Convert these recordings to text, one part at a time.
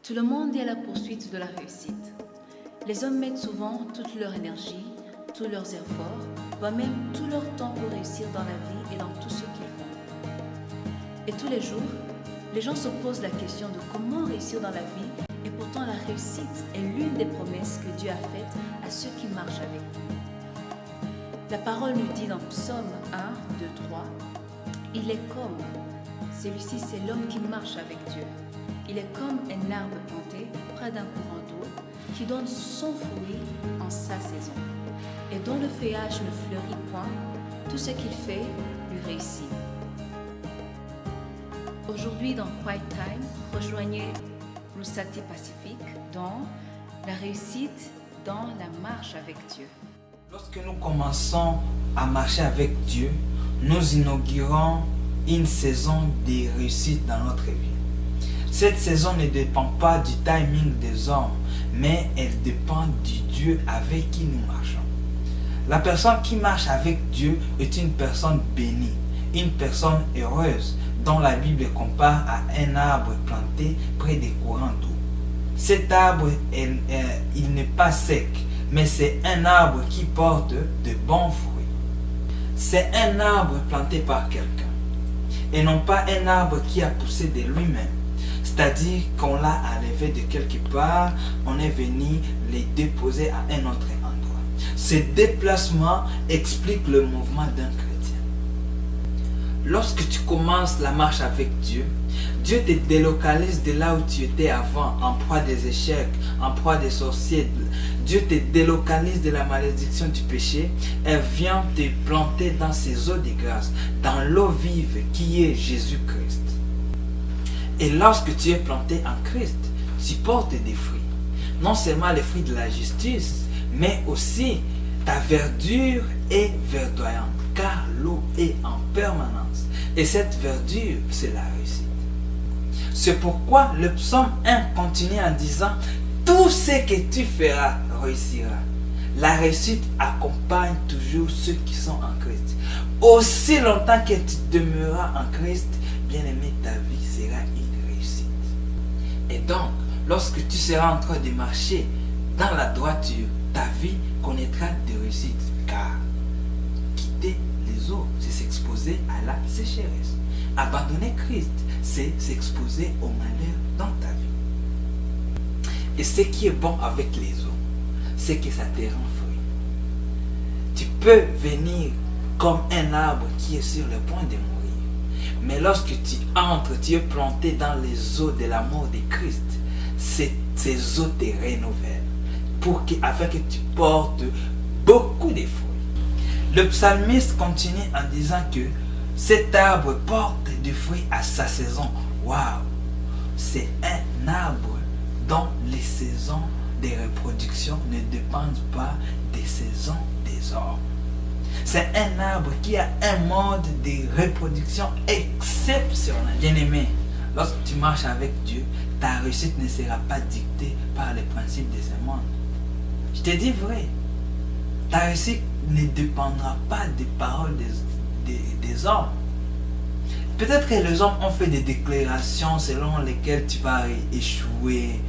Tout le monde est à la poursuite de la réussite. Les hommes mettent souvent toute leur énergie, tous leurs efforts, voire même tout leur temps pour réussir dans la vie et dans tout ce qu'ils font. Et tous les jours, les gens se posent la question de comment réussir dans la vie, et pourtant la réussite est l'une des promesses que Dieu a faites à ceux qui marchent avec lui. La parole nous dit dans Psaume 1, 2, 3, « Il est comme », celui-ci c'est l'homme qui marche avec Dieu. Il est comme un arbre planté près d'un courant d'eau qui donne son fruit en sa saison et dont le feuillage ne fleurit point, tout ce qu'il fait lui réussit. Aujourd'hui dans Quiet Time, rejoignez Roussati Pacifique dans la réussite dans la marche avec Dieu. Lorsque nous commençons à marcher avec Dieu, nous inaugurons une saison de réussite dans notre vie. Cette saison ne dépend pas du timing des hommes, mais elle dépend du Dieu avec qui nous marchons. La personne qui marche avec Dieu est une personne bénie, une personne heureuse, dont la Bible compare à un arbre planté près des courants d'eau. Cet arbre, il n'est pas sec, mais c'est un arbre qui porte de bons fruits. C'est un arbre planté par quelqu'un, et non pas un arbre qui a poussé de lui-même. C'est-à-dire qu'on l'a enlevé de quelque part, on est venu les déposer à un autre endroit. Ce déplacement explique le mouvement d'un chrétien. Lorsque tu commences la marche avec Dieu, Dieu te délocalise de là où tu étais avant, en proie des échecs, en proie des sorciers. Dieu te délocalise de la malédiction du péché et vient te planter dans ses eaux de grâce, dans l'eau vive qui est Jésus-Christ. Et lorsque tu es planté en Christ, tu portes des fruits. Non seulement les fruits de la justice, mais aussi ta verdure est verdoyante, car l'eau est en permanence. Et cette verdure, c'est la réussite. C'est pourquoi le psaume 1 continue en disant « Tout ce que tu feras réussira ». La réussite accompagne toujours ceux qui sont en Christ. Aussi longtemps que tu demeureras en Christ, bien-aimé, ta vie sera une réussite. Et donc, lorsque tu seras en train de marcher dans la droiture, ta vie connaîtra des réussites. Car quitter les eaux, c'est s'exposer à la sécheresse. Abandonner Christ, c'est s'exposer au malheur dans ta vie. Et ce qui est bon avec les eaux, c'est que ça te rend fruit. Tu peux venir comme un arbre qui est sur le point de mourir. Mais lorsque tu entres, tu es planté dans les eaux de l'amour de Christ. Ces eaux te renouvellent afin que tu portes beaucoup de fruits. Le psalmiste continue en disant que cet arbre porte des fruits à sa saison. Waouh! C'est un arbre dont les saisons de reproduction ne dépendent pas des saisons des hommes. C'est un arbre qui a un mode de reproduction exceptionnel. Bien-aimé, lorsque tu marches avec Dieu, ta réussite ne sera pas dictée par les principes de ce monde. Je te dis vrai, ta réussite ne dépendra pas des paroles des hommes. Peut-être que les hommes ont fait des déclarations selon lesquelles tu vas échouer.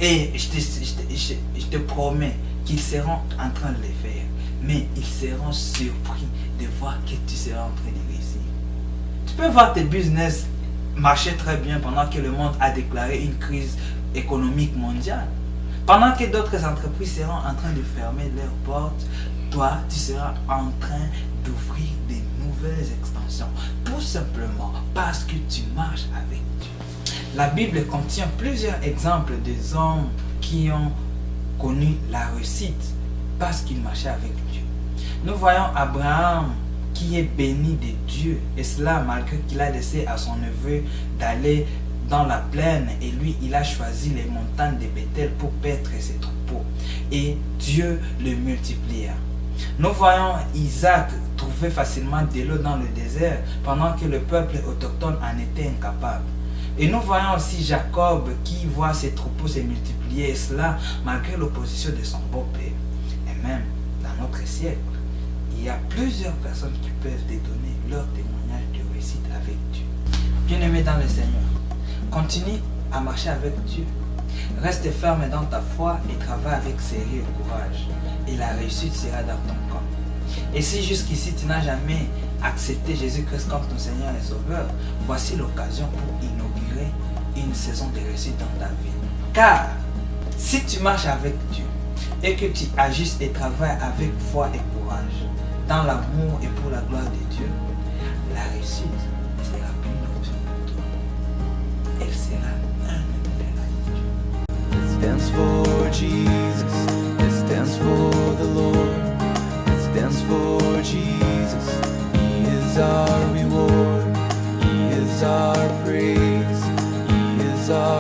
Et je te promets qu'ils seront en train de les faire. Mais ils seront surpris de voir que tu seras en train de réussir. Tu peux voir tes business marcher très bien pendant que le monde a déclaré une crise économique mondiale. Pendant que d'autres entreprises seront en train de fermer leurs portes, toi, tu seras en train d'ouvrir des nouvelles extensions. Tout simplement parce que tu marches avec Dieu. La Bible contient plusieurs exemples des hommes qui ont connu la réussite parce qu'ils marchaient avec Dieu. Nous voyons Abraham qui est béni de Dieu, et cela malgré qu'il a laissé à son neveu d'aller dans la plaine, et lui il a choisi les montagnes de Bethel pour paître ses troupeaux, et Dieu le multiplia. Nous voyons Isaac trouver facilement de l'eau dans le désert pendant que le peuple autochtone en était incapable. Et nous voyons aussi Jacob qui voit ses troupeaux se multiplier, et cela malgré l'opposition de son beau-père. Et même dans notre siècle, il y a plusieurs personnes qui peuvent te donner leur témoignage de réussite avec Dieu. Bien-aimé dans le Seigneur, continue à marcher avec Dieu. Reste ferme dans ta foi et travaille avec sérieux et courage. Et la réussite sera dans ton camp. Et si jusqu'ici tu n'as jamais accepté Jésus-Christ comme ton Seigneur et Sauveur, voici l'occasion pour inaugurer une saison de réussite dans ta vie. Car si tu marches avec Dieu et que tu ajustes et travailles avec foi et courage, dans l'amour et pour la gloire de Dieu, la réussite ne sera plus une option pour toi. Elle sera un impératif. Let's dance for Jesus. Let's dance for the Lord. Let's dance for Jesus. He is our reward. He is our praise. He is our